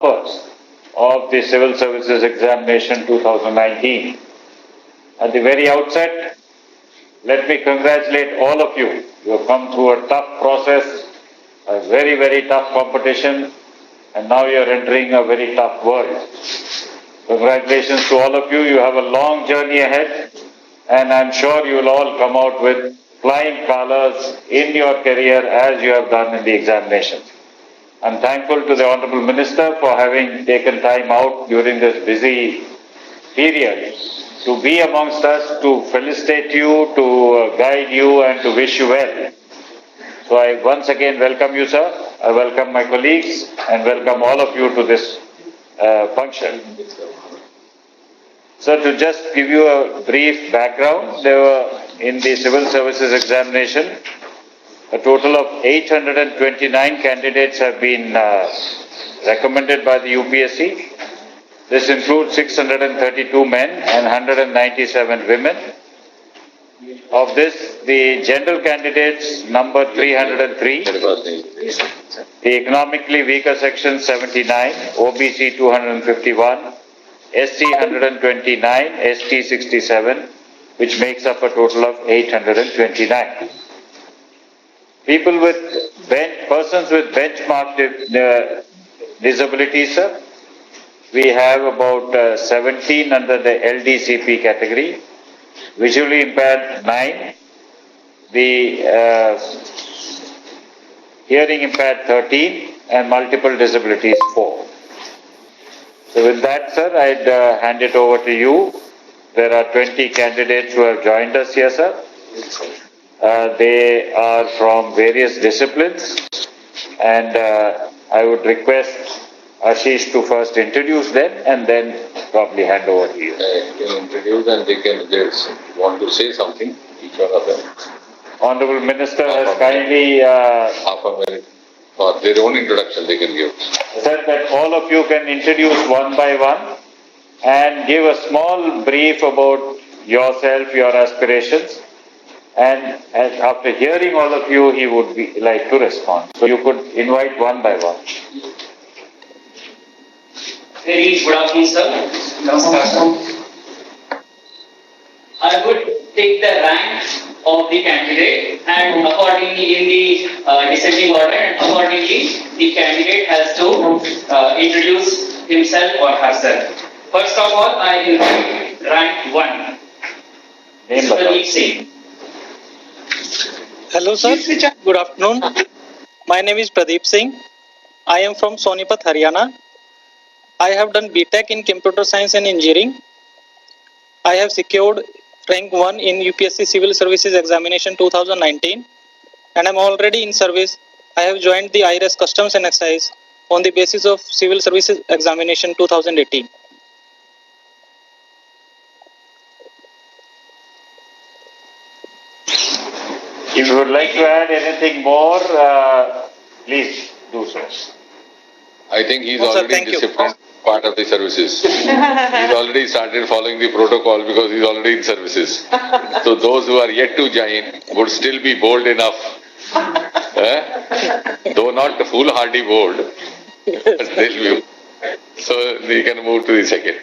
purpose of the Civil Services Examination 2019. At the very outset, let me congratulate all of you. You have come through a tough process, a very, very tough competition, and now you are entering a very tough world. Congratulations to all of you. You have a long journey ahead, and I'm sure you will all come out with flying colors in your career as you have done in the examinations. I'm thankful to the Honorable Minister for having taken time out during this busy period to be amongst us, to felicitate you, to guide you and to wish you well. So I once again welcome you, sir. I welcome my colleagues and welcome all of you to this function. So to just give you a brief background, there were in the Civil Services Examination, a total of 829 candidates have been recommended by the UPSC. This includes 632 men and 197 women. Of this, the general candidates number 303, the economically weaker section 79, OBC 251, SC 129, ST 67, which makes up a total of 829. Persons with benchmark disabilities, sir, we have about 17 under the LDCP category, visually impaired 9, the hearing impaired 13, and multiple disabilities 4. So with that, sir, I'd hand it over to you. There are 20 candidates who have joined us here, sir. They are from various disciplines, and I would request Ashish to first introduce them and then probably hand over to you. They can introduce and they can want to say something, each one of them. Honorable Minister has kindly half a minute for their own introduction they can give. Said that all of you can introduce one by one and give a small brief about yourself, your aspirations. And after hearing all of you, he would be like to respond. So you could invite one by one. Very good afternoon, sir. Namaskar. I would take the rank of the candidate and accordingly in the descending order, and accordingly the candidate has to introduce himself or herself. First of all, I invite rank 1. Pradeep Singh. Hello sir, good afternoon. My name is Pradeep Singh. I am from Sonipat, Haryana. I have done BTech in Computer Science and Engineering. I have secured rank 1 in UPSC Civil Services Examination 2019 and I am already in service. I have joined the IRS Customs and Excise on the basis of Civil Services Examination 2018. If you would like to add anything more, please do so. I think he's already disciplined part of the services. He's already started following the protocol because he's already in services. So those who are yet to join would still be bold enough, though not foolhardy bold, but they'll be. So we can move to the second.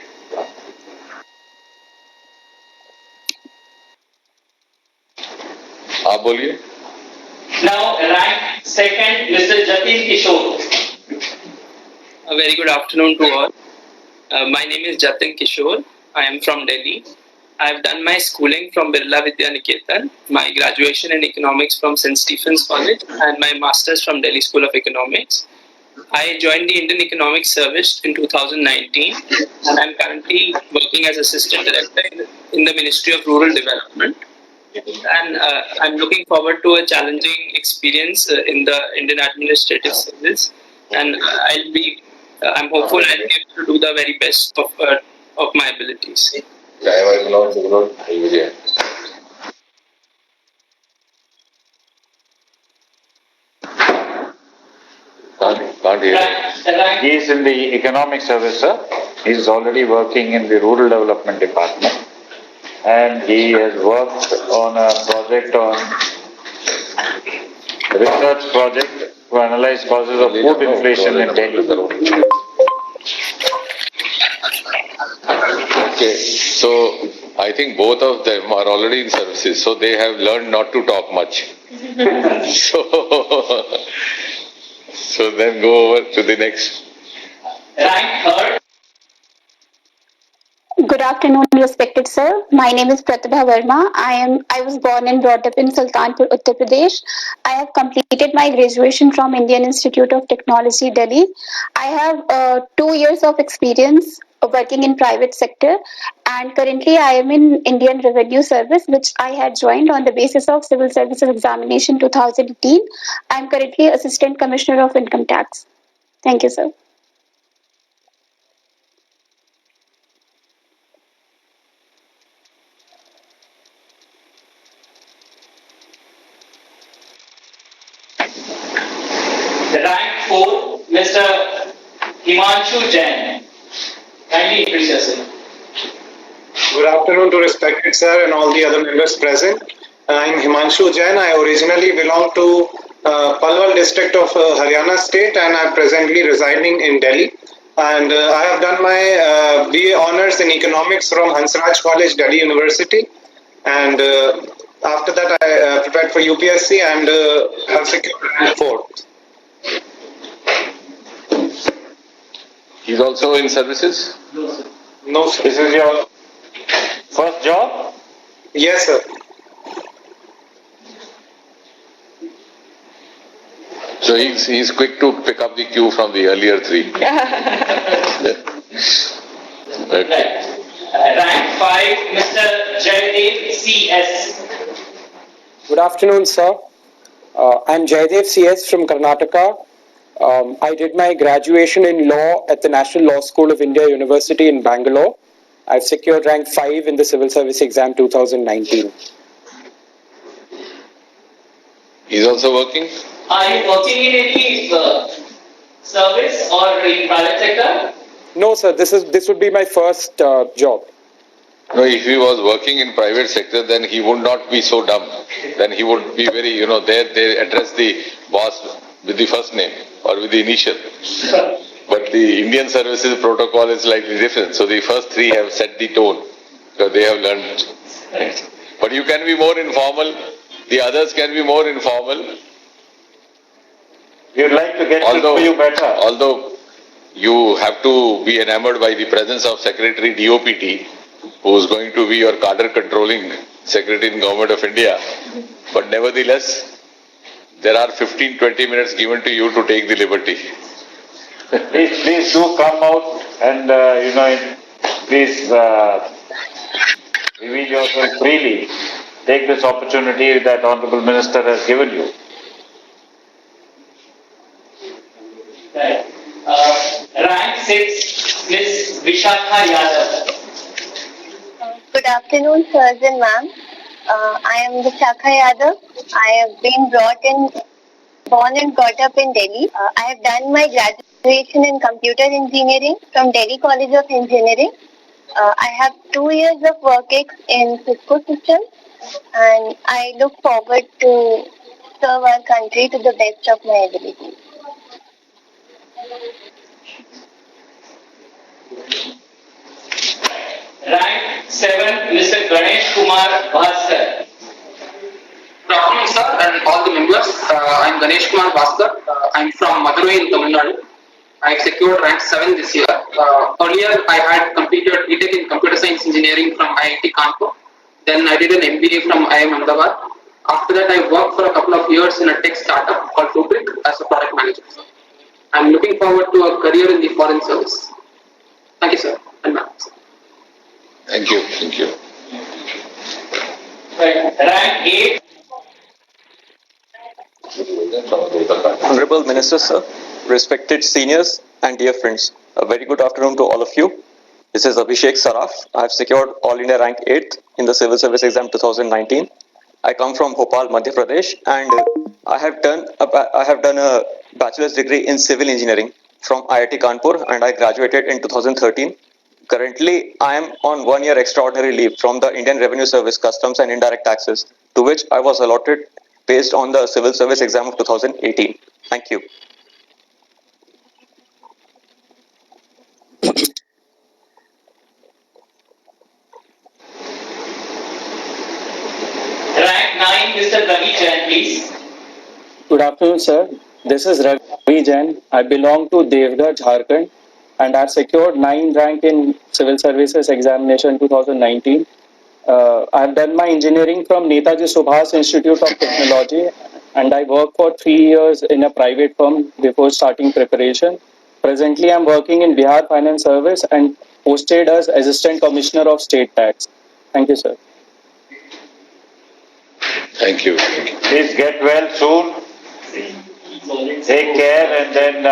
आप बोलिए. Now rank 2nd, Mr. Jatin Kishore. A very good afternoon to all. My name is Jatin Kishore. I am from Delhi. I have done my schooling from Birla Vidya Niketan, my graduation in economics from St. Stephen's College, and my master's from Delhi School of Economics. I joined the Indian Economic Service in 2019 and I am currently working as Assistant Director in the Ministry of Rural Development. And I'm looking forward to a challenging experience in the Indian Administrative Service, and I'm hopeful I'll be able to do the very best of my abilities. Can't hear. He is in the economic service, sir. He is already working in the rural development department. And he has worked on a research project to analyze causes of food inflation in Delhi. Okay, so I think both of them are already in services, so they have learned not to talk much. So, so then go over to the next. Rank third. Good afternoon, respected sir. My name is Pratibha Verma. I was born and brought up in Sultanpur, Uttar Pradesh. I have completed my graduation from Indian Institute of Technology, Delhi. I have 2 years of experience working in private sector, and currently I am in Indian Revenue Service, which I had joined on the basis of Civil Services Examination 2018. I am currently Assistant Commissioner of Income Tax. Thank you, sir. Rank 4, Mr. Himanshu Jain. Kindly introduce yourself. Good afternoon to respected sir and all the other members present. I'm Himanshu Jain. I originally belong to Palwal district of Haryana state, and I'm presently residing in Delhi. And I have done my BA honors in economics from Hansraj College, Delhi University. And after that, I prepared for UPSC and have secured rank 4. He's also in services? No, sir. This is your first job? Yes, sir. So he's quick to pick up the cue from the earlier three. Okay. Rank 5, Mr. Jaydev CS. Good afternoon, sir. I'm Jaydev CS from Karnataka. I did my graduation in law at the National Law School of India University in Bangalore. I've secured rank 5 in the Civil Service Exam 2019. He's also working? Are you working in any service or in private sector? No, sir. This would be my first job. No, if he was working in private sector, then he would not be so dumb. Then he would be very, there they address the boss with the first name or with the initial. But the Indian services protocol is slightly different. So the first three have set the tone because they have learned. But you can be more informal. The others can be more informal. You'd like to get to know you better. Although you have to be enamored by the presence of Secretary DOPT, who is going to be your cadre controlling secretary in Government of India. But nevertheless, there are 15-20 minutes given to you to take the liberty. Please do come out and, please reveal yourself freely. Take this opportunity that Honorable Minister has given you. Right. Rank 6, Ms. Vishakha Yadav. Good afternoon, sirs and ma'am. I am Vishakha Yadav. I have been born and brought up in Delhi. I have done my graduation in computer engineering from Delhi College of Engineering. I have 2 years of work in Cisco systems, and I look forward to serve our country to the best of my ability. Rank 7, Mr. Ganesh Kumar Bhaskar. Good afternoon, sir, and all the members. I'm Ganesh Kumar Bhaskar. I'm from Madurai in Tamil Nadu. I've secured rank 7 this year. Earlier, I had completed BTech in Computer Science Engineering from IIT Kanpur. Then I did an MBA from IIM Ahmedabad. After that, I worked for a couple of years in a tech startup called Rubrik as a product manager. I'm looking forward to a career in the foreign service. Thank you, sir, and ma'am. Thank you. Thank you. Rank 8, Honorable Minister, sir, respected seniors and dear friends, a very good afternoon to all of you. This is Abhishek Saraf. I have secured All India Rank 8 in the Civil Service Exam 2019. I come from Bhopal, Madhya Pradesh, and I have done a bachelor's degree in civil engineering from IIT Kanpur, and I graduated in 2013. Currently, I am on 1 year extraordinary leave from the Indian Revenue Service Customs and Indirect Taxes, to which I was allotted based on the Civil Service Exam of 2018. Thank you. Mr. Ravi Jain, please. Good afternoon, sir. This is Ravi Jain. I belong to Devghar, Jharkhand, and I've secured 9th rank in Civil Services Examination 2019. I've done my engineering from Netaji Subhas Institute of Technology, and I worked for 3 years in a private firm before starting preparation. Presently, I'm working in Bihar Finance Service and posted as Assistant Commissioner of State Tax. Thank you, sir. Thank you. Please get well soon. Take care, and then,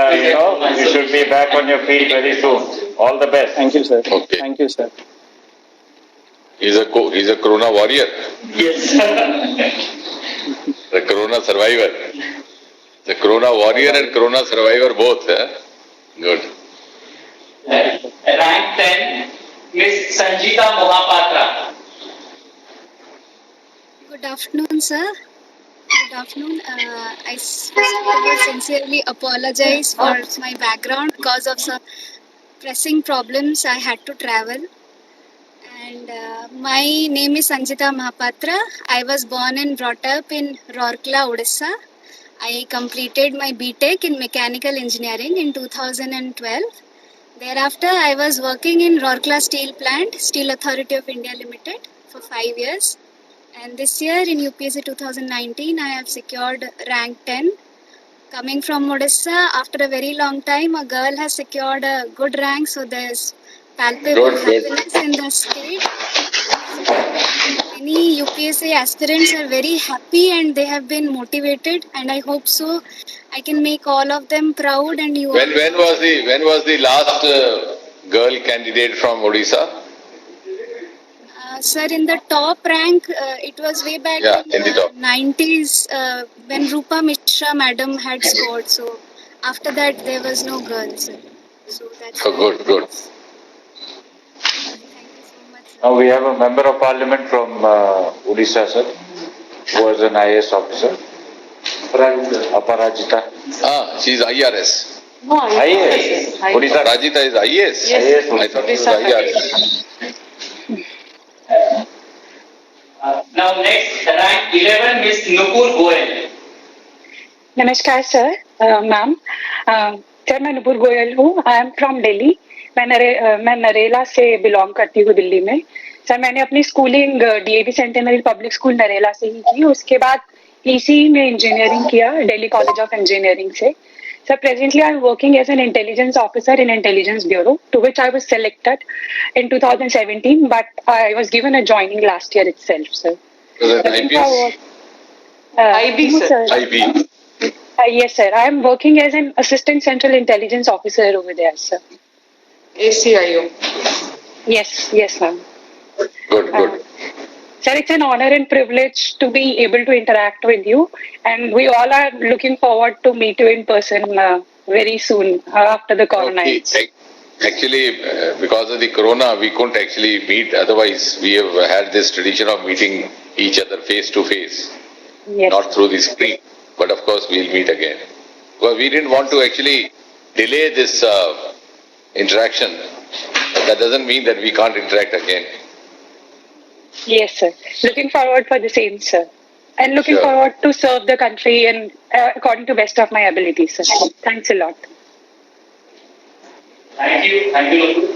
you should be back on your feet very soon. All the best. Thank you, sir. Okay. Thank you, sir. He's a Corona warrior, Yes. the Corona survivor. The Corona warrior and Corona survivor both. Good. Rank 10, Miss Sanjita Mohapatra. Good afternoon, sir. Good afternoon. I first of all sincerely apologize for my background because of some pressing problems. I had to travel. And my name is Sanjita Mahapatra. I was born and brought up in Rourkela, Odisha. I completed my BTech in Mechanical Engineering in 2012. Thereafter, I was working in Rourkela Steel Plant, Steel Authority of India Limited, for 5 years. And this year in UPSC 2019, I have secured rank 10. Coming from Odisha, after a very long time, a girl has secured a good rank, so there's palpable happiness in the state. Many UPSC aspirants are very happy and they have been motivated, and I hope so I can make all of them proud. And you. When was the last girl candidate from Odisha? Sir, in the top rank, it was way back in the 90s when Rupa Mishra madam had scored. So after that, there was no girl, sir. So that's good. Thank you so much, sir. Now we have a member of parliament from Odisha, sir, who was an IAS officer. Aparajita. She's IRS. No, IAS. Odisha. Rajita is IAS. Yes, I thought it was IRS. Now next, rank 11, Miss Nupur Goel. नमस्कार sir, ma'am. Sir मैं नुपुर गोयल हूँ। I am from Delhi. मैं नरेला से belong करती हूँ दिल्ली में। Sir मैंने अपनी schooling DAV centenary public school Narela से ही की। उसके बाद ईसी में इंजीनियरिंग किया दिल्ली कॉलेज ऑफ इंजीनियरिंग से। Sir, presently I am working as an intelligence officer in Intelligence Bureau, to which I was selected in 2017, but I was given a joining last year itself, sir. Was it IPS? IB, sir. IB. Yes, sir. I am working as an Assistant Central Intelligence Officer over there, sir. ACIO. Yes, ma'am. Good. Sir, it's an honor and privilege to be able to interact with you, and we all are looking forward to meet you in person very soon after the corona. Okay. Actually, because of the corona, we couldn't actually meet. Otherwise, we have had this tradition of meeting each other face to face, not through the screen. But of course, we'll meet again. Because we didn't want to actually delay this interaction. But that doesn't mean that we can't interact again. Yes, sir. Looking forward for the same, sir. And looking forward to serve the country and according to best of my abilities, sir. Thanks a lot. Thank you, Nupur.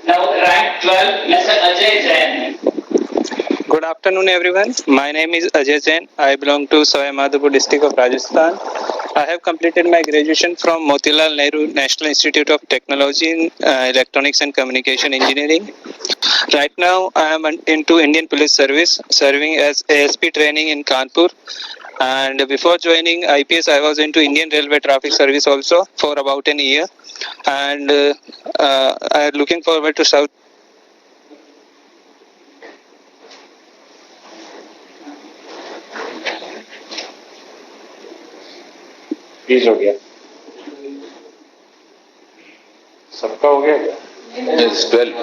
Now rank 12, Mr. Ajay Jain. Good afternoon, everyone. My name is Ajay Jain. I belong to Sawai Madhopur district of Rajasthan. I have completed my graduation from Motilal Nehru National Institute of Technology in Electronics and Communication Engineering. Right now, I am into Indian Police Service, serving as ASP training in Kanpur. And before joining IPS, I was into Indian Railway Traffic Service also for about a year. And I am looking forward to serve. Please हो गया सबका हो गया क्या? It's 12.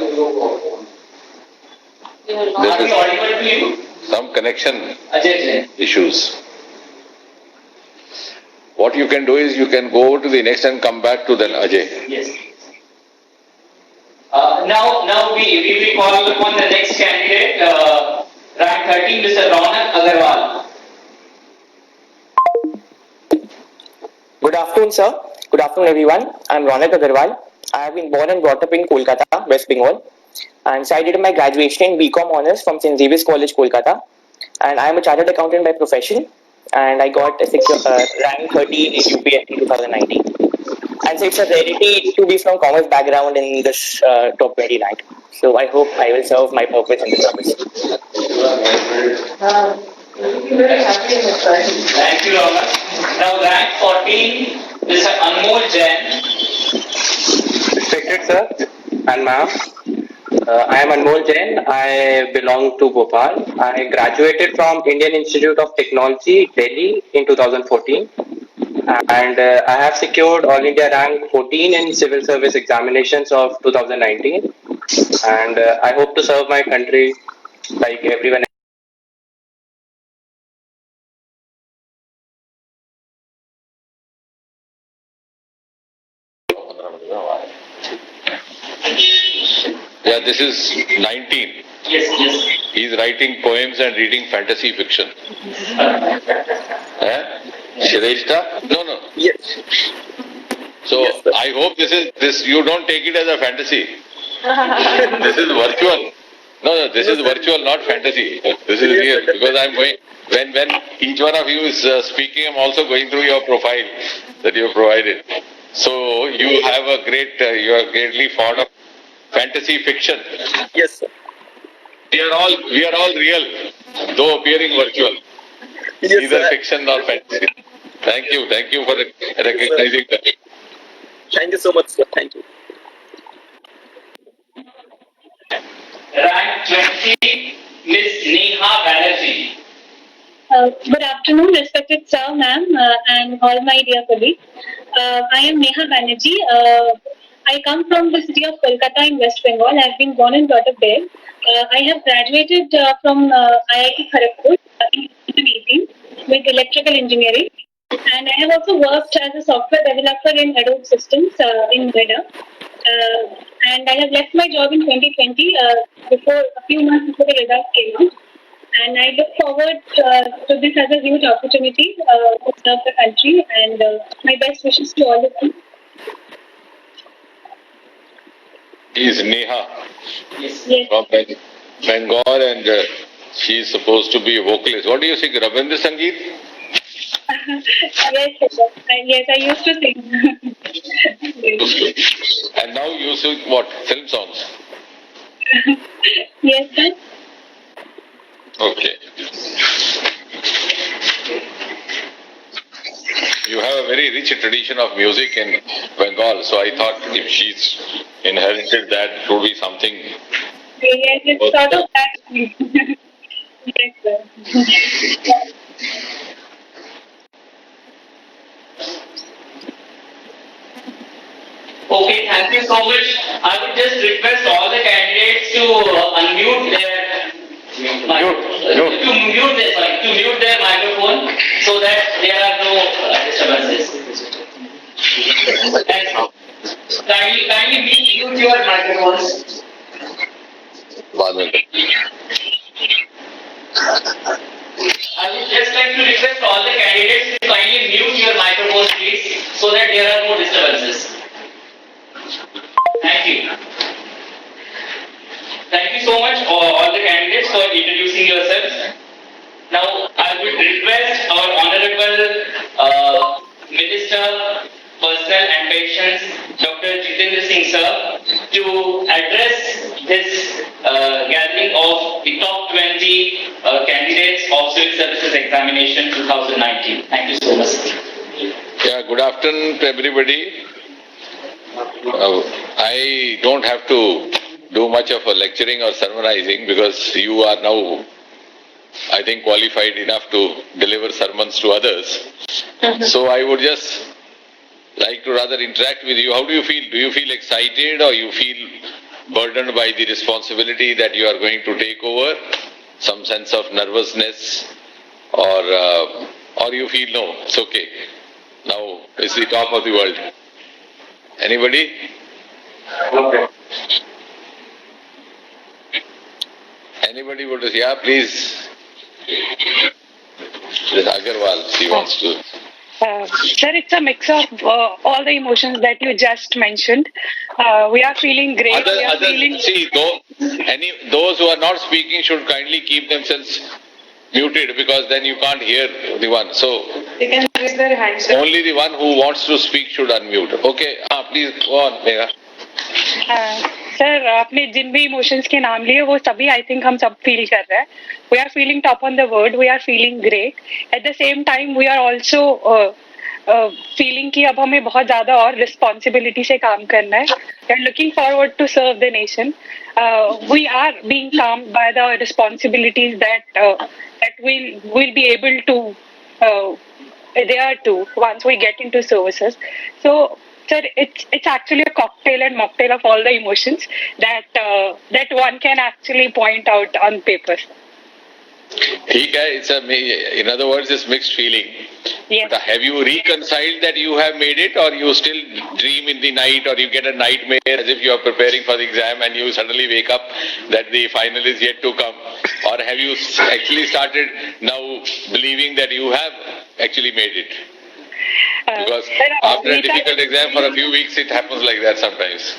Are we audible to you? Some connection Ajay Jain. issues. What you can do is you can go over to the next and come back to then Ajay. Yes. Now we call upon the next candidate, rank 13, Mr. Raunak Agarwal. afternoon, sir. Good afternoon, everyone. I'm Ronak Agarwal. I have been born and brought up in Kolkata, West Bengal. And so I did my graduation in BCom Honours from St. Xavier's College, Kolkata. And I am a chartered accountant by profession. And I got rank 13 in UPSC 2019. And so it's a rarity to be from commerce background in this top 20 rank. So I hope I will serve my purpose in the service. Thank you, Ronak. Now rank 14 is Anmol Jain. Respected sir and ma'am, I am Anmol Jain. I belong to Bhopal. I graduated from Indian Institute of Technology, Delhi in 2014. And I have secured All India rank 14 in civil service examinations of 2019. And I hope to serve my country like everyone else. Yeah, this is 19. Yes. He's writing poems and reading fantasy fiction. Shrestha? No. Yes. So yes, I hope this. You don't take it as a fantasy. This is virtual. No, this is virtual, not fantasy. This is real because I'm going. When each one of you is speaking, I'm also going through your profile that you have provided. So you have a great. You are greatly fond of fantasy fiction. Yes, sir. We are all real, though appearing virtual. Yes, Neither sir. fiction nor fantasy. Thank you for recognizing that. Thank you so much, sir. Thank you. Rank 20, Miss Neha Banerjee. Good afternoon, respected sir, ma'am, and all my dear colleagues. I am Neha Banerjee. I come from the city of Kolkata in West Bengal. I have been born and brought up there. I have graduated from IIT Kharagpur in 2018 with electrical engineering. And I have also worked as a software developer in Adobe Systems in Noida. And I have left my job in 2020 a few months before the results came out. And I look forward to this as a huge opportunity to serve the country, and my best wishes to all of you. Is Neha Yes. from Bengal, and she is supposed to be a vocalist. What do you sing? Rabindra Sangeet? Yes, sir. Yes, I used to sing. And now you sing what? Film songs? Yes, sir. Okay. You have a very rich tradition of music in Bengal, so I thought if she's inherited that, it would be something. Yes, it's sort of that. Yes, sir. Okay, thank you so much. I would just request all the candidates to unmute their to mute their microphone so that there are no disturbances. And kindly mute your microphones. I would just like to request all the candidates to kindly mute your microphones, please, so that there are no disturbances. Thank you. Thank you so much, all the candidates, for introducing yourselves. Now, I would request our Honorable Minister, Personnel and Pensions, Dr. Jitendra Singh sir, to address this gathering of the top 20 candidates of Civil Services Examination 2019. Thank you so much. Yeah, good afternoon to everybody. I don't have to do much of a lecturing or sermonizing because you are now, I think, qualified enough to deliver sermons to others. So I would just like to rather interact with you. How do you feel? Do you feel excited or you feel burdened by the responsibility that you are going to take over? Some sense of nervousness, or you feel no, it's okay. Now it's the top of the world. Anybody? Okay. Anybody would say, yeah, please. This Agarwal, she wants to. Sir, it's a mix of all the emotions that you just mentioned. We are feeling great. We are feeling. See, those who are not speaking should kindly keep themselves muted because then you can't hear the one. So They can raise their hands. only the one who wants to speak should unmute. Okay, please go on, Megha. Sir आपने जिन भी emotions के नाम लिए वो सभी I think हम सब feel कर रहे हैं. We are feeling top on the world. We are feeling great. At the same time we are also feeling कि अब हमें बहुत ज्यादा और रिस्पॉन्सिबिलिटी से काम करना है. We are looking forward to serve the nation. We are being calm by the responsibilities that we'll be able to adhere to once we get into services. So, sir, it's actually a cocktail and mocktail of all the emotions that one can actually point out on paper. ठीक है, in other words, it's mixed feeling. Yes. But have you reconciled that you have made it, or you still dream in the night, or you get a nightmare as if you are preparing for the exam and you suddenly wake up that the final is yet to come? Or have you actually started now believing that you have actually made it? Because after a difficult exam for a few weeks, it happens like that sometimes.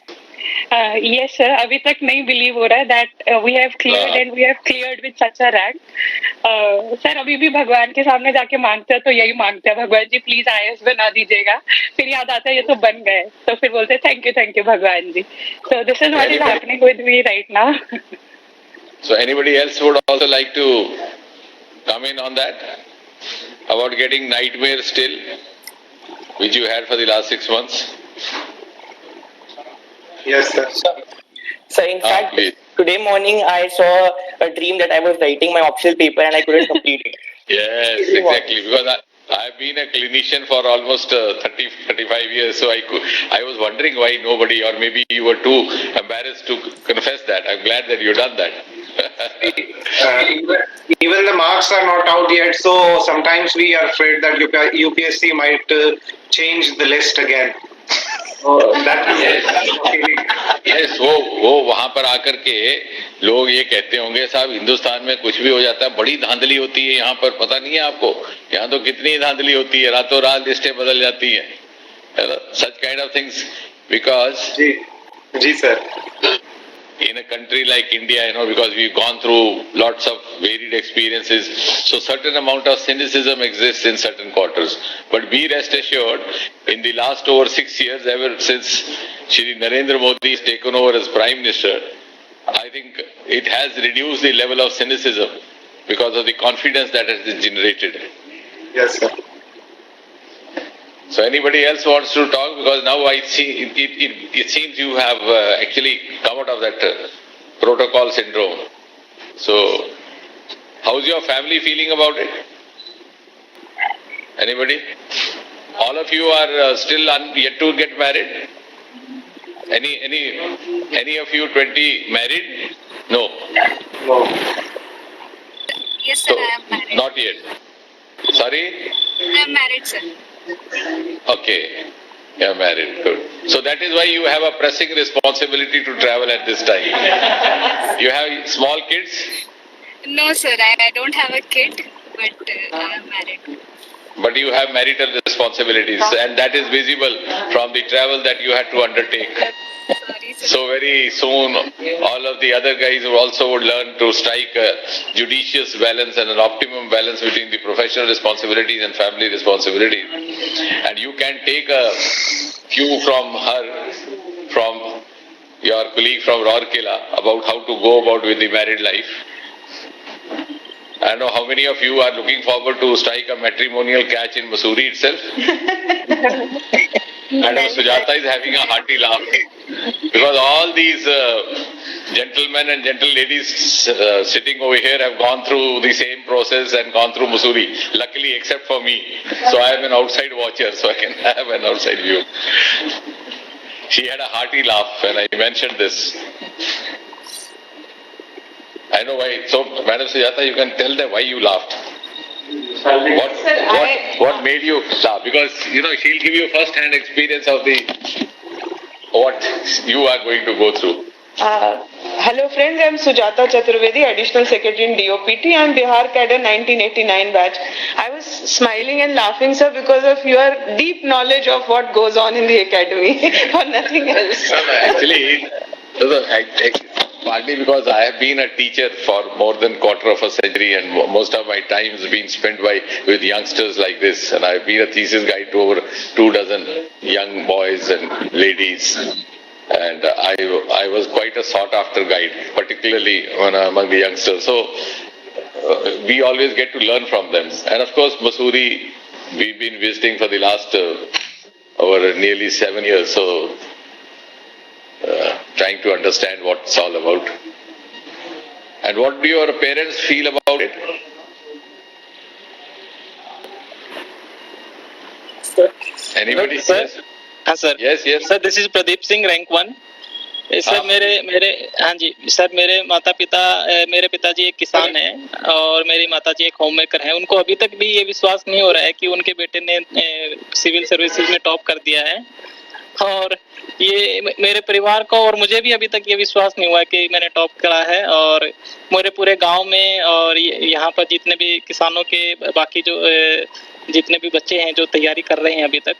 Yes, sir. अभी तक नहीं believe हो रहा है that we have cleared and we have cleared with such a rank. Sir अभी भी भगवान के सामने जाके मांगते हैं तो यही मांगते हैं, भगवान जी प्लीज IAS बना दीजिएगा. फिर याद आता है ये तो बन गए, तो फिर बोलते हैं थैंक यू भगवान जी. So this is what is happening with me right now. So anybody else would also like to come in on that about getting nightmares still, which you had for the last 6 months? Yes, sir. So in fact, today morning I saw a dream that I was writing my optional paper and I couldn't complete it. Yes, exactly. Because I've been a clinician for almost 35 years, so I was wondering why nobody, or maybe you were too embarrassed to confess that. I'm glad that you've done that. Even the marks are not out yet, so sometimes we are afraid that UPSC might change the list again. Yes, वो वहाँ पर आकर के लोग ये कहते होंगे साहब हिंदुस्तान में कुछ भी हो जाता है, बड़ी धांधली होती है यहाँ पर, पता नहीं है आपको? यहाँ तो कितनी धांधली होती है, रातों रात लिस्टें बदल जाती हैं. Such kind of things, because ji sir. In a country like India, because we've gone through lots of varied experiences, so certain amount of cynicism exists in certain quarters. But be rest assured, in the last over 6 years, ever since Shri Narendra Modi has taken over as Prime Minister, I think it has reduced the level of cynicism because of the confidence that has been generated. Yes, sir. So anybody else wants to talk? Because now I see it seems you have actually come out of that protocol syndrome. So how's your family feeling about it? Anybody? All of you are still yet to get married? Any of you 20 married? No. No. Yes, sir, I am married. Not yet. Sorry? I am married, sir. Okay, you are married, good. So that is why you have a pressing responsibility to travel at this time. You have small kids? No, sir, I don't have a kid, but I am married. But you have marital responsibilities, and that is visible from the travel that you had to undertake. So very soon, all of the other guys who also would learn to strike a judicious balance and an optimum balance between the professional responsibilities and family responsibilities. And you can take a cue from her, from your colleague from Rourkela, about how to go about with the married life. I don't know how many of you are looking forward to strike a matrimonial catch in Mussoorie itself. And Sujata is having a hearty laugh because all these gentlemen and gentle ladies sitting over here have gone through the same process and gone through Mussoorie, luckily except for me. So I am an outside watcher, so I can have an outside view. She had a hearty laugh when I mentioned this. I know why. So, Madam Sujata, you can tell them why you laughed. What made you laugh? Because, she'll give you first-hand experience of what you are going to go through. Hello friends, I am Sujata Chaturvedi, Additional Secretary in DOPT. I am Bihar Cadre 1989 batch. I was smiling and laughing, sir, because of your deep knowledge of what goes on in the academy, or nothing else. Actually, partly because I have been a teacher for more than quarter of a century, and most of my time has been spent with youngsters like this, and I've been a thesis guide to over 24 young boys and ladies. And I was quite a sought after guide, particularly among the youngsters. So we always get to learn from them. And of course, Mussoorie, we've been visiting for the last over nearly 7 years. So trying to understand what it's all about. And what do your parents feel about it? Anybody? Sir? हाँ sir. Yes, yes. Sir, this is Pradeep Singh, rank 1. Sir हाँ जी sir, मेरे पिताजी एक किसान हैं और मेरी माताजी एक होम मेकर हैं. उनको अभी तक भी ये विश्वास नहीं हो रहा है कि उनके बेटे ने सिविल सर्विसेज में टॉप कर दिया है. और ये मेरे परिवार को और मुझे भी अभी तक ये विश्वास नहीं हुआ कि मैंने टॉप करा है. और मेरे पूरे गांव में और यहाँ पर जितने भी किसानों के बाकी जो जितने भी बच्चे हैं जो तैयारी कर रहे हैं अभी तक,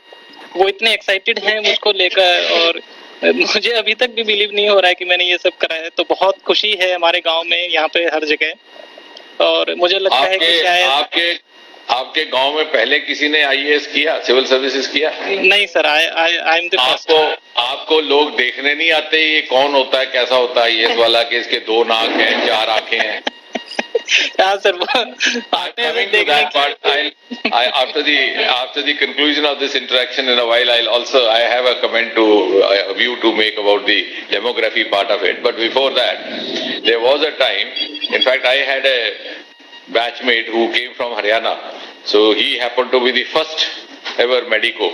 वो इतने एक्साइटेड हैं मुझको लेकर. और मुझे अभी तक भी बिलीव नहीं हो रहा है कि मैंने ये सब करा है. तो बहुत खुशी है हमारे गांव में, यहाँ पे हर जगह. और मुझे लगता है कि शायद आपके गांव में पहले किसी ने आईएएस किया, सिविल सर्विसेज किया? नहीं sir, I am the first. आपको लोग देखने नहीं आते ये कौन होता है, कैसा होता है आईएएस वाला, कि इसके 2 नाक हैं, 4 आंखें हैं? हाँ sir, coming to that part, after the conclusion of this interaction in a while, I have a comment a view to make about the demography part of it. But before that, there was a time, in fact, I had a batchmate who came from Haryana. So he happened to be the first ever medico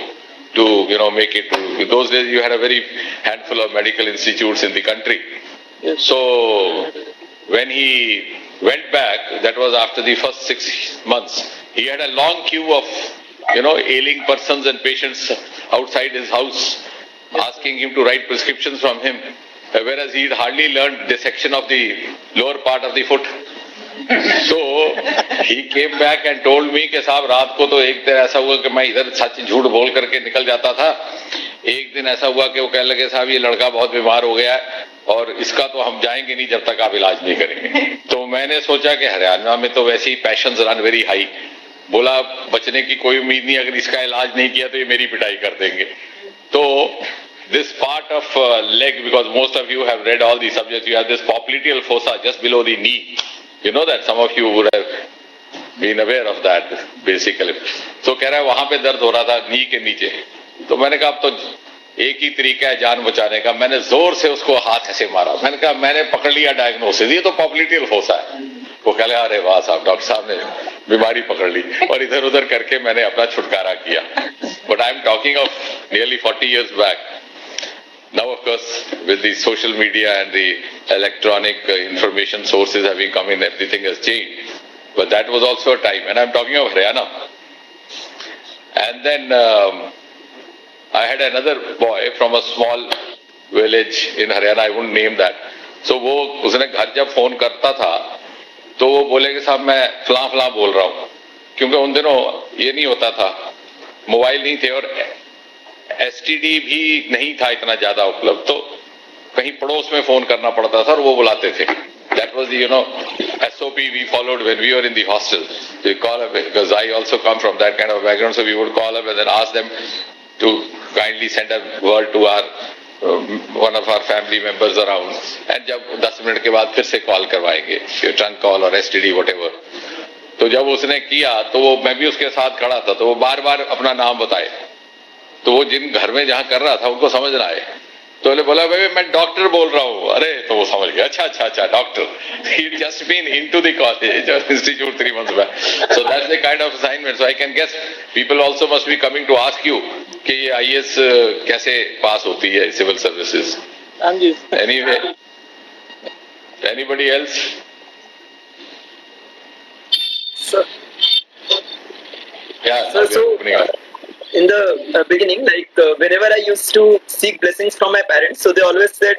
to, make it to. In those days, you had a very handful of medical institutes in the country. So when he went back, that was after the first 6 months, he had a long queue of, ailing persons and patients outside his house, asking him to write prescriptions from him, whereas he'd hardly learned dissection of the lower part of the foot. So he came back and told me कि साहब रात को तो एक दिन ऐसा हुआ कि मैं इधर सच झूठ बोल करके निकल जाता था. एक दिन ऐसा हुआ कि वो कहने लगे साहब ये लड़का बहुत बीमार हो गया है और इसका तो हम जाएंगे नहीं जब तक आप इलाज नहीं करेंगे. तो मैंने सोचा कि हरियाणा में तो वैसे ही पैशंस रन वेरी हाई. बोला बचने की कोई उम्मीद नहीं, अगर इसका इलाज नहीं किया तो ये मेरी पिटाई कर देंगे. तो this part of leg, because most of you have read all these subjects, you have this popliteal fossa just below the knee. You know that, some of you would have been aware of that basically. So कह रहा है वहां पे दर्द हो रहा था नी के नीचे. तो मैंने कहा अब तो एक ही तरीका है जान बचाने का. मैंने जोर से उसको हाथ ऐसे मारा. मैंने कहा मैंने पकड़ लिया डायग्नोसिस, ये तो पॉप्लिटियल फोसा है. वो कह रहे अरे वाह साहब, डॉक्टर साहब ने बीमारी पकड़ ली. और इधर उधर करके मैंने अपना छुटकारा किया. But I am talking of nearly 40 years back. Now, of course, with the social media and the electronic information sources having come in, everything has changed. But that was also a time, and I'm talking of Haryana. And then I had another boy from a small village in Haryana, I wouldn't name that. So वो उसने घर जब phone करता था तो वो बोले कि साहब मैं फलां फलां बोल रहा हूँ, क्योंकि उन दिनों ये नहीं होता था, मोबाइल नहीं थे और एसटीडी भी नहीं था इतना ज्यादा उपलब्ध. तो कहीं पड़ोस में फोन करना पड़ता था और वो बुलाते थे. That was the SOP we followed when we were in the hostel. So we call up, because I also come from that kind of background, so we would call up and then ask them to kindly send a word to our one of our family members around. And जब 10 minute के बाद फिर से call करवाएंगे, trunk call और STD whatever. तो जब उसने किया तो वो मैं भी उसके साथ खड़ा था, तो वो बार बार अपना नाम बताए. तो वो जिन घर में जहां कर रहा था उनको समझ ना आए, तो उन्होंने बोला भाई मैं डॉक्टर बोल रहा हूँ. अरे तो वो समझ गया, अच्छा doctor. He just been into the college or institute 3 months back. So that's the kind of assignment. So I can guess people also must be coming to ask you कि ये IAS कैसे पास होती है civil services. Anyway, anybody else? Sir. Yeah, sir, so, in the beginning, whenever I used to seek blessings from my parents, so they always said,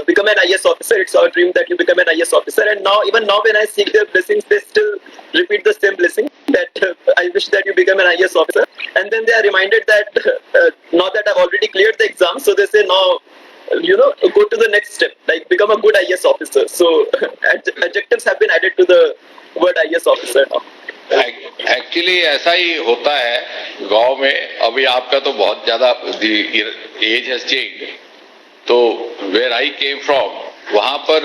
become an IS officer. It's our dream that you become an IS officer. And now, even now, when I seek their blessings, they still repeat the same blessing that I wish that you become an IS officer. And then they are reminded that now that I've already cleared the exam, so they say now, go to the next step, become a good IS officer. So adjectives have been added to the word IS officer now. Actually ऐसा ही होता है गांव में. अभी आपका तो बहुत ज्यादा एज हैज चेंज. तो वेयर आई केम फ्रॉम, वहां पर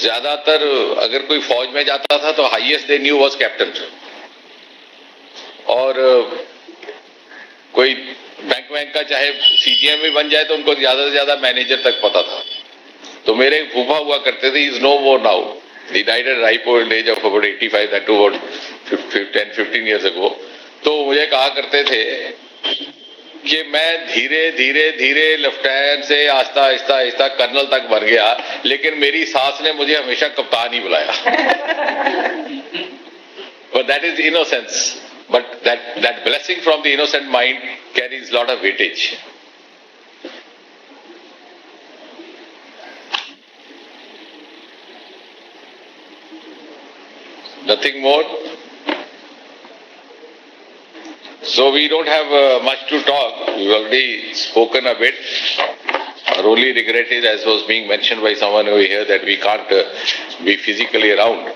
ज्यादातर अगर कोई फौज में जाता था तो highest they knew was captain, और कोई बैंक का चाहे सीजीएम भी बन जाए तो उनको ज्यादा से ज्यादा मैनेजर तक पता था. तो मेरे एक फूफा हुआ करते थे, is no more now. He died at ripe old age of about 85, that too about 10-15 years ago. तो मुझे कहा करते थे कि मैं धीरे धीरे धीरे लेफ्टिनेंट से आहिस्ता आहिस्ता आहिस्ता कर्नल तक बढ़ गया, लेकिन मेरी सास ने मुझे हमेशा कप्तान ही बुलाया. But that is innocence. But that blessing from the innocent mind carries lot of weightage. Nothing more. So we don't have much to talk. We've already spoken a bit. Our only regret is, as was being mentioned by someone over here, that we can't be physically around.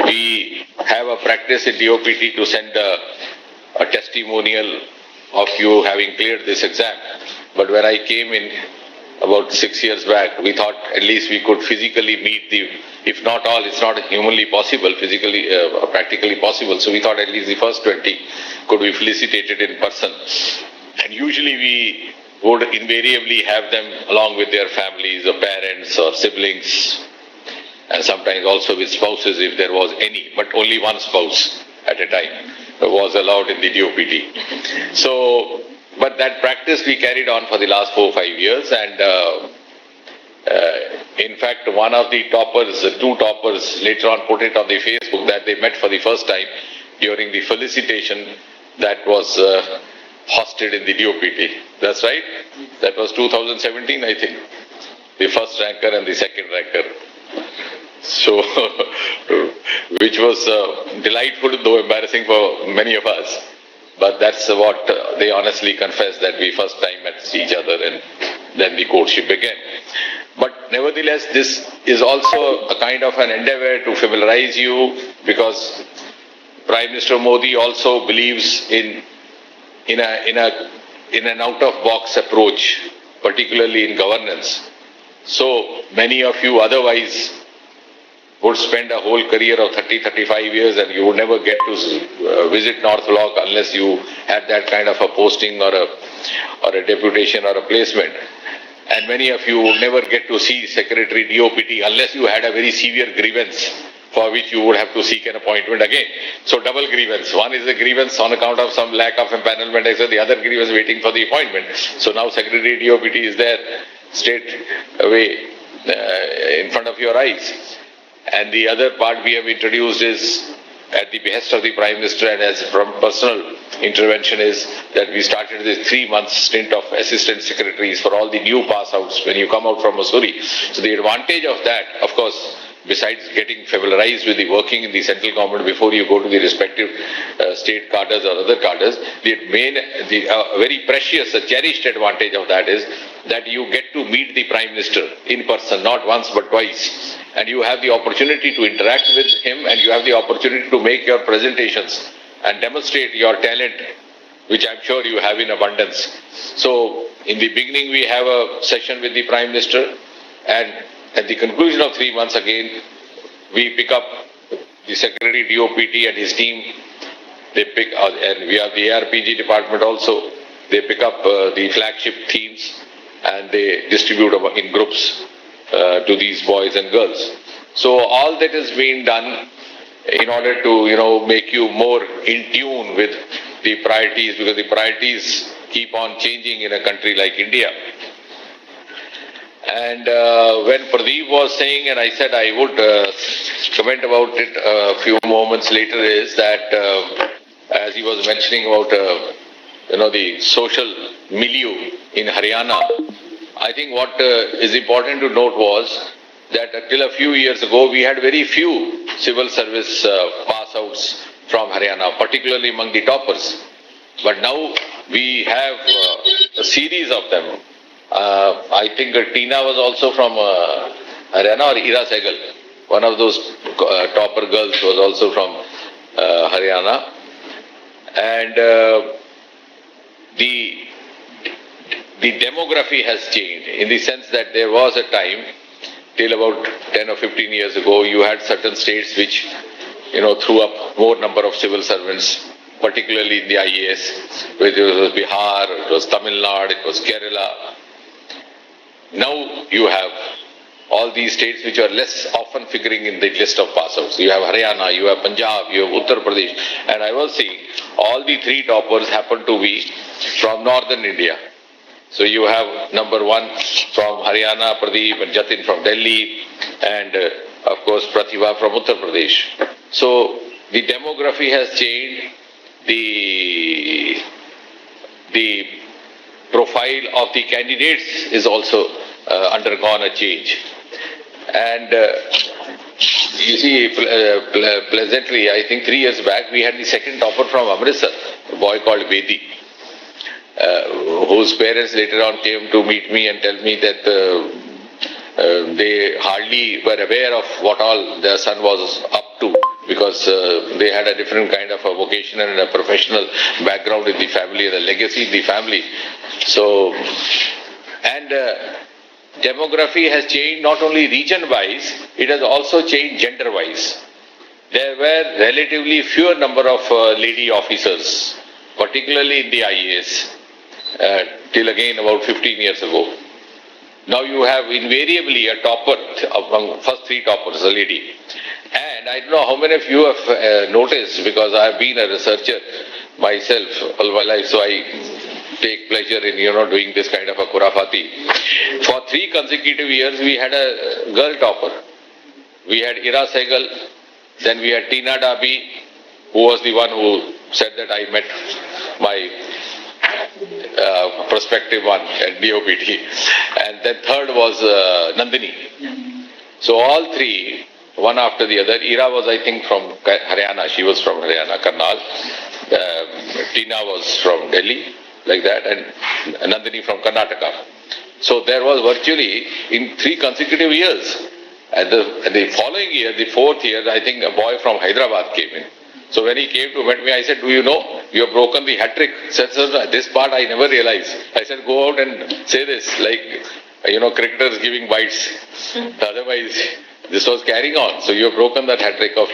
We have a practice in DOPT to send a testimonial of you having cleared this exam. But when I came in about 6 years back, we thought at least we could physically meet if not all, it's not humanly possible, physically, practically possible. So we thought at least the first 20 could be felicitated in person. And usually we would invariably have them along with their families or parents or siblings, and sometimes also with spouses if there was any, but only one spouse at a time was allowed in the DOPT. So, but that practice we carried on for the last 4 or 5 years, and in fact, one of the toppers, two toppers, later on put it on the Facebook that they met for the first time during the felicitation that was hosted in the DOPT. That's right? That was 2017, I think. The first ranker and the second ranker. So, which was delightful, though embarrassing for many of us. But that's what they honestly confessed, that we first time met each other and then the courtship began. But nevertheless, this is also a kind of an endeavor to familiarize you, because Prime Minister Modi also believes in an out-of-box approach, particularly in governance. So many of you otherwise would spend a whole career of 30-35 years and you would never get to visit North Block unless you had that kind of a posting or a deputation or a placement. And many of you would never get to see Secretary DOPT unless you had a very severe grievance for which you would have to seek an appointment again. So double grievance. One is a grievance on account of some lack of empanelment, the other grievance waiting for the appointment. So now Secretary DOPT is there straight away in front of your eyes. And the other part we have introduced is, at the behest of the Prime Minister and as from personal intervention, is that we started this 3-month stint of assistant secretaries for all the new pass outs when you come out from Mussoorie. So the advantage of that, of course, besides getting familiarized with the working in the central government before you go to the respective state cadres or other cadres, the very precious, cherished advantage of that is that you get to meet the Prime Minister in person, not once but twice. And you have the opportunity to interact with him, and you have the opportunity to make your presentations and demonstrate your talent, which I'm sure you have in abundance. So in the beginning we have a session with the Prime Minister, and at the conclusion of 3 months again, we pick up the Secretary DOPT and his team. They pick, and we have the ARPG department also. They pick up the flagship themes and they distribute in groups to these boys and girls. So all that is being done in order to, make you more in tune with the priorities, because the priorities keep on changing in a country like India. And when Pradeep was saying, and I said I would comment about it a few moments later, is that as he was mentioning about, the social milieu in Haryana, I think what is important to note was that until a few years ago, we had very few civil service pass-outs from Haryana, particularly among the toppers. But now we have a series of them. I think Tina was also from Haryana, or Ira Sehgal. One of those topper girls was also from Haryana. And the demography has changed in the sense that there was a time, till about 10 or 15 years ago, you had certain states which, threw up more number of civil servants, particularly in the IAS, whether it was Bihar, it was Tamil Nadu, it was Kerala. Now you have all these states which are less often figuring in the list of pass-outs. You have Haryana, you have Punjab, you have Uttar Pradesh, and I was seeing all the three toppers happen to be from northern India. So you have number one from Haryana, Pradeep, and Jatin from Delhi, and of course Pratibha from Uttar Pradesh. So the demography has changed, the profile of the candidates is also undergone a change. And you see, pleasantly, I think 3 years back, we had the second topper from Amritsar, a boy called Bedi, whose parents later on came to meet me and tell me that they hardly were aware of what all their son was up to, because they had a different kind of a vocational and a professional background in the family and a legacy in the family. So, and demography has changed not only region-wise, it has also changed gender-wise. There were relatively fewer number of lady officers, particularly in the IAS, till again about 15 years ago. Now you have invariably a topper among first three toppers, a lady. And I don't know how many of you have noticed, because I have been a researcher myself all my life, so I take pleasure in, doing this kind of a Kurafati. For 3 consecutive years, we had a girl topper. We had Ira Sehgal, then we had Tina Dabi, who was the one who said that I met my prospective one at DOPT. And then third was Nandini. So all three, one after the other. Ira was, I think, from Haryana. She was from Haryana, Karnal. Tina was from Delhi, like that, and Nandini from Karnataka. So there was virtually in 3 consecutive years. And the following year, the 4th year, I think a boy from Hyderabad came in. So when he came to meet me, I said, do you know, you have broken the hat trick. He said, sir, this part I never realized. I said, go out and say this, like, cricketers giving bites. Otherwise, this was carrying on. So you have broken that hat trick of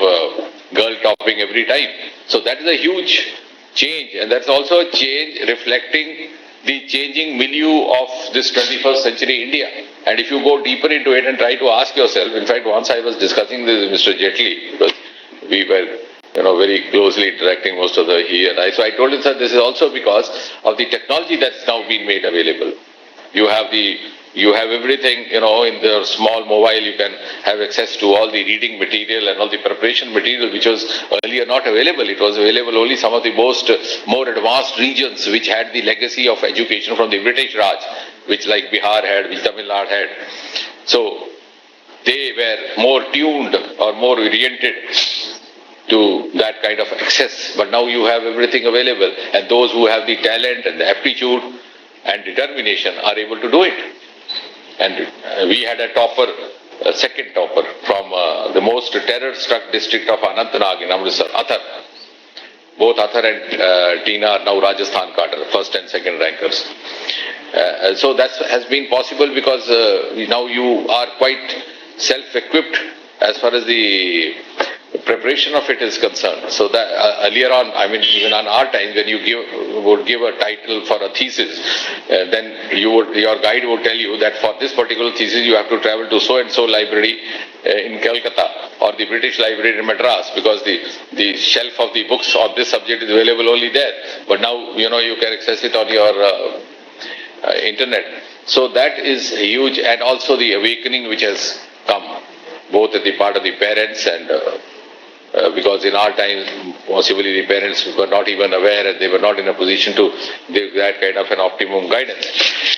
girl topping every time. So that is a huge change. And that's also a change reflecting the changing milieu of this 21st century India. And if you go deeper into it and try to ask yourself, in fact, once I was discussing this with Mr. Jaitley, because we were very closely interacting most of he and I. So I told him, sir, this is also because of the technology that's now been made available. You have everything, in the small mobile, you can have access to all the reading material and all the preparation material, which was earlier not available. It was available only some of the more advanced regions which had the legacy of education from the British Raj, which like Bihar had, which Tamil Nadu had. So they were more tuned or more oriented to that kind of access. But now you have everything available, and those who have the talent and the aptitude and determination are able to do it. And we had a topper, a second topper from the most terror-struck district of Anantnag in Amritsar, Athar. Both Athar and Tina are now Rajasthan cadre, first and second rankers. So that has been possible because now you are quite self-equipped as far as the preparation of it is concerned. So that earlier on, even on our time, when you would give a title for a thesis, then your guide would tell you that for this particular thesis you have to travel to so and so library in Calcutta or the British Library in Madras, because the shelf of the books on this subject is available only there. But now you can access it on your internet. So that is huge, and also the awakening which has come both at the part of the parents and because in our time, possibly the parents were not even aware and they were not in a position to give that kind of an optimum guidance.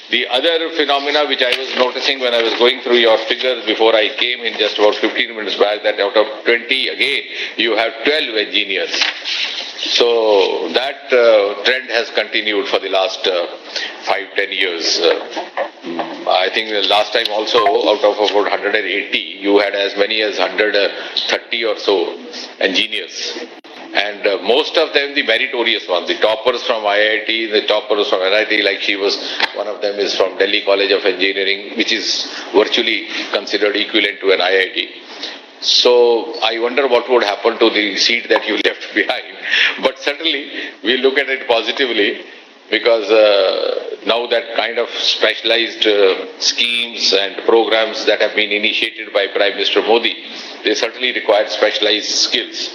The other phenomena which I was noticing when I was going through your figures before I came in just about 15 minutes back, that out of 20 again, you have 12 engineers. So that trend has continued for the last 5-10 years. I think the last time also, out of about 180, you had as many as 130 or so engineers. And most of them the meritorious ones, the toppers from IIT, the toppers from NIT, like she was, one of them is from Delhi College of Engineering, which is virtually considered equivalent to an IIT. So I wonder what would happen to the seat that you left behind. But certainly we look at it positively, because now that kind of specialized schemes and programs that have been initiated by Prime Minister Modi, they certainly require specialized skills.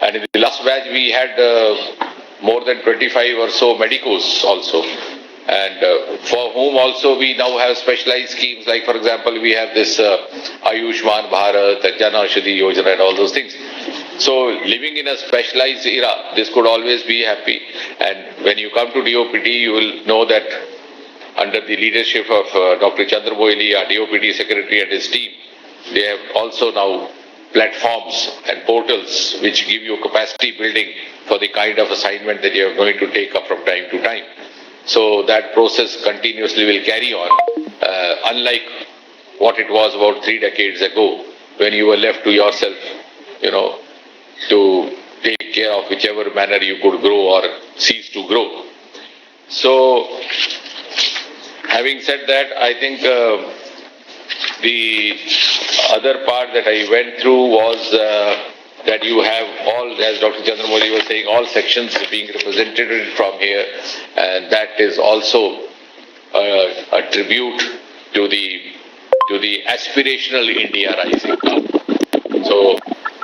And in the last batch we had more than 25 or so medicos also. And for whom also we now have specialized schemes, like for example we have this Ayushman Bharat, Jan Aushadhi Yojana and all those things. So living in a specialized era, this could always be happy. And when you come to DOPT, you will know that under the leadership of Dr. Chandra Boyle, our DOPT secretary and his team, they have also now platforms and portals which give you capacity building for the kind of assignment that you are going to take up from time to time. So that process continuously will carry on, unlike what it was about 3 decades ago, when you were left to yourself, to take care of whichever manner you could grow or cease to grow. So, having said that, I think the other part that I went through was that you have all, as Dr. Chandra Modi was saying, all sections being represented from here, and that is also a tribute to the aspirational India rising now. So,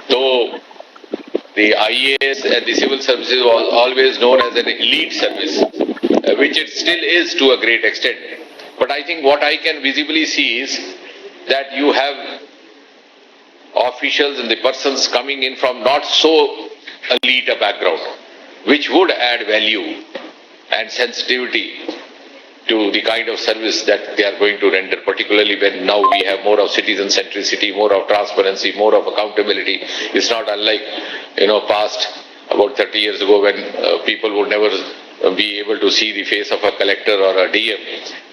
though the IAS and the civil services was always known as an elite service, which it still is to a great extent. But I think what I can visibly see is that you have officials and the persons coming in from not so elite a background, which would add value and sensitivity to the kind of service that they are going to render, particularly when now we have more of citizen centricity, more of transparency, more of accountability. It's not unlike, past about 30 years ago when people would never be able to see the face of a collector or a DM.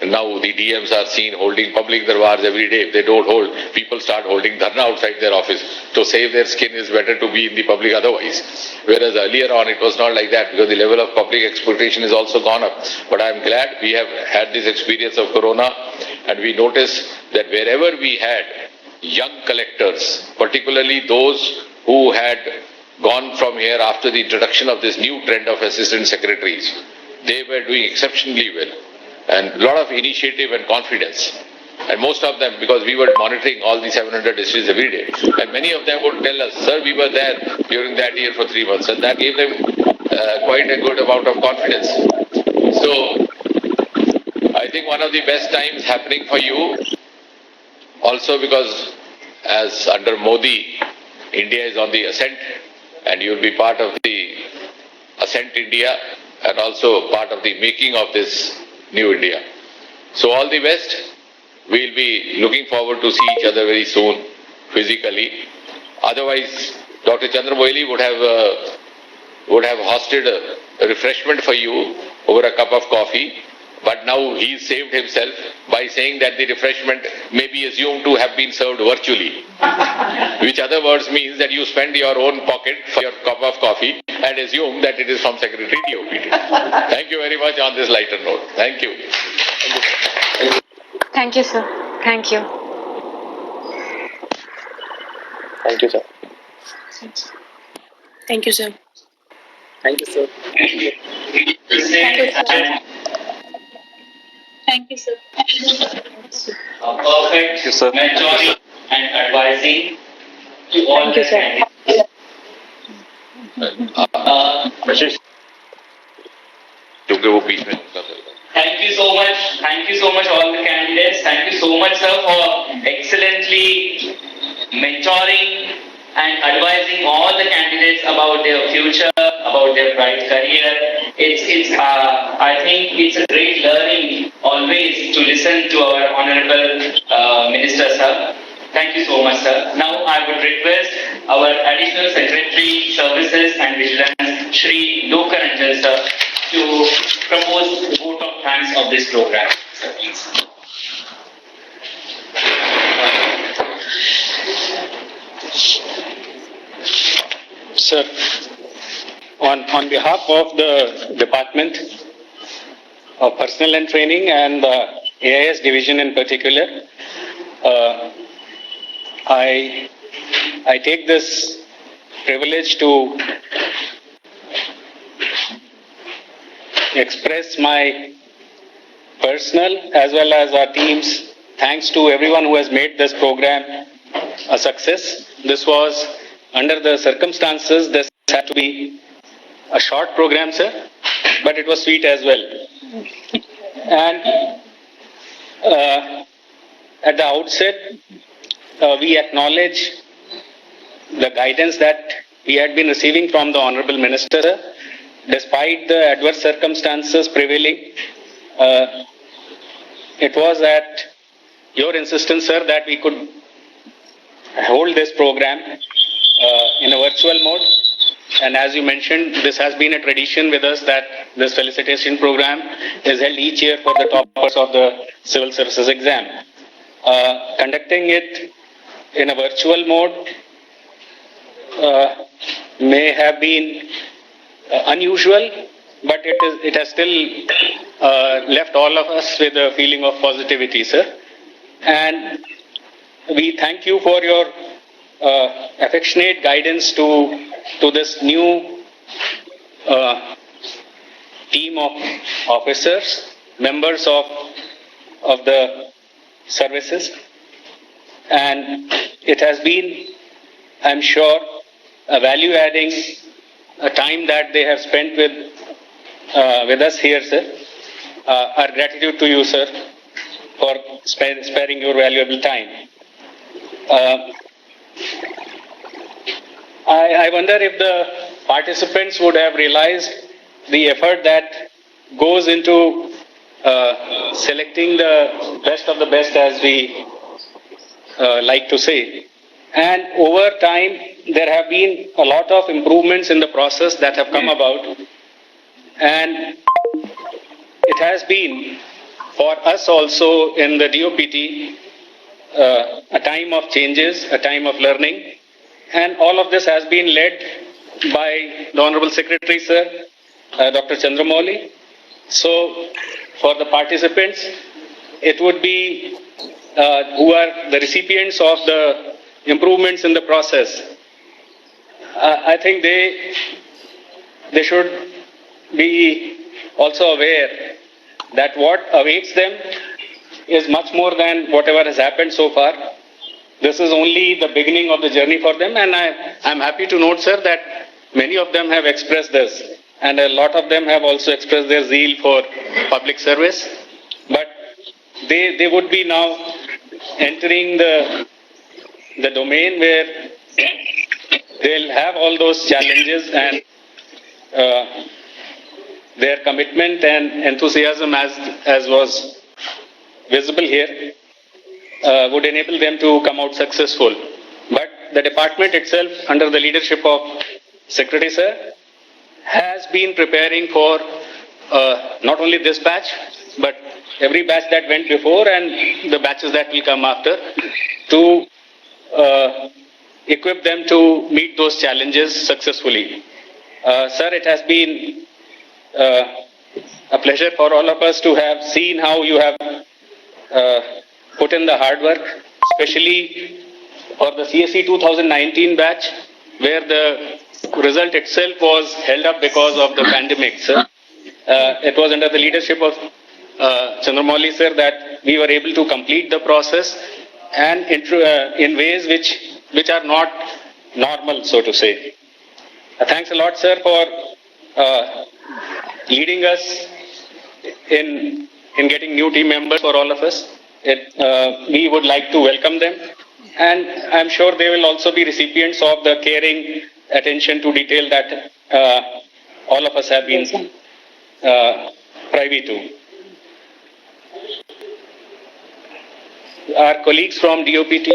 And now the DMs are seen holding public darbars every day. If they don't hold, people start holding dharna outside their office. To save their skin is better to be in the public otherwise. Whereas earlier on it was not like that, because the level of public expectation is also gone up. But I am glad we have had this experience of Corona, and we notice that wherever we had young collectors, particularly those who had gone from here after the introduction of this new trend of assistant secretaries, they were doing exceptionally well, and a lot of initiative and confidence. And most of them, because we were monitoring all the 700 districts every day, and many of them would tell us, sir, we were there during that year for 3 months, and that gave them quite a good amount of confidence. So I think one of the best times happening for you, also because as under Modi, India is on the ascent, and you will be part of the Ascent India and also part of the making of this new India. So all the best. We will be looking forward to see each other very soon physically. Otherwise, Dr. Chandra Boyle would have hosted a refreshment for you over a cup of coffee. But now he saved himself by saying that the refreshment may be assumed to have been served virtually. Which other words means that you spend your own pocket for your cup of coffee and assume that it is from Secretary DOPT. Thank you very much on this lighter note. Thank you. Thank you, sir. Thank you. Thank you, sir. Thank you, sir. Thank you, sir. Thank you. Thank you, sir. A perfect mentoring and advising to all the candidates. Thank you so much. Thank you so much, all the candidates. Thank you so much, sir, for excellently mentoring and advising all the candidates about their future, about their bright career. I think it's a great learning always to listen to our Honorable Minister, sir. Thank you so much, sir. Now I would request our Additional Secretary, Services and Vigilance, Shri Lokaranjan, sir, to propose the vote of thanks of this program. Sir, please. Sir, on behalf of the Department of Personnel and Training and the AIS division in particular, I take this privilege to express my personal as well as our team's thanks to everyone who has made this program a success. This was under the circumstances. This had to be a short program, sir, but it was sweet as well. And at the outset, we acknowledge the guidance that we had been receiving from the Honorable Minister. Despite the adverse circumstances prevailing, it was at your insistence, sir, that we could hold this program in a virtual mode. And as you mentioned, this has been a tradition with us that this felicitation program is held each year for the toppers of the civil services exam. Conducting it in a virtual mode may have been unusual, but it has still left all of us with a feeling of positivity, sir. And we thank you for your affectionate guidance to this new team of officers, members of the services. And it has been, I'm sure, a value-adding time that they have spent with us here, sir. Our gratitude to you, sir, for sparing your valuable time. I wonder if the participants would have realized the effort that goes into selecting the best of the best, as we like to say. And over time, there have been a lot of improvements in the process that have come about. And it has been, for us also in the DOPT, a time of changes, a time of learning. And all of this has been led by the Honorable Secretary, sir, Dr. Chandramouli. So, for the participants, it would be who are the recipients of the improvements in the process. I think they should be also aware that what awaits them is much more than whatever has happened so far. This is only the beginning of the journey for them, and I'm happy to note, sir, that many of them have expressed this, and a lot of them have also expressed their zeal for public service. But they would be now entering the domain where they'll have all those challenges, and their commitment and enthusiasm, as was visible here, would enable them to come out successful. But the department itself, under the leadership of Secretary Sir, has been preparing for not only this batch, but every batch that went before and the batches that will come after, to equip them to meet those challenges successfully. Sir, it has been a pleasure for all of us to have seen how you have put in the hard work, especially for the CSE 2019 batch, where the result itself was held up because of the pandemic, sir. It was under the leadership of Chandramouli, sir, that we were able to complete the process, and in ways which are not normal, so to say. Thanks a lot, sir, for leading us in getting new team members for all of us. We would like to welcome them and I'm sure they will also be recipients of the caring attention to detail that all of us have been privy to. Our colleagues from DOPT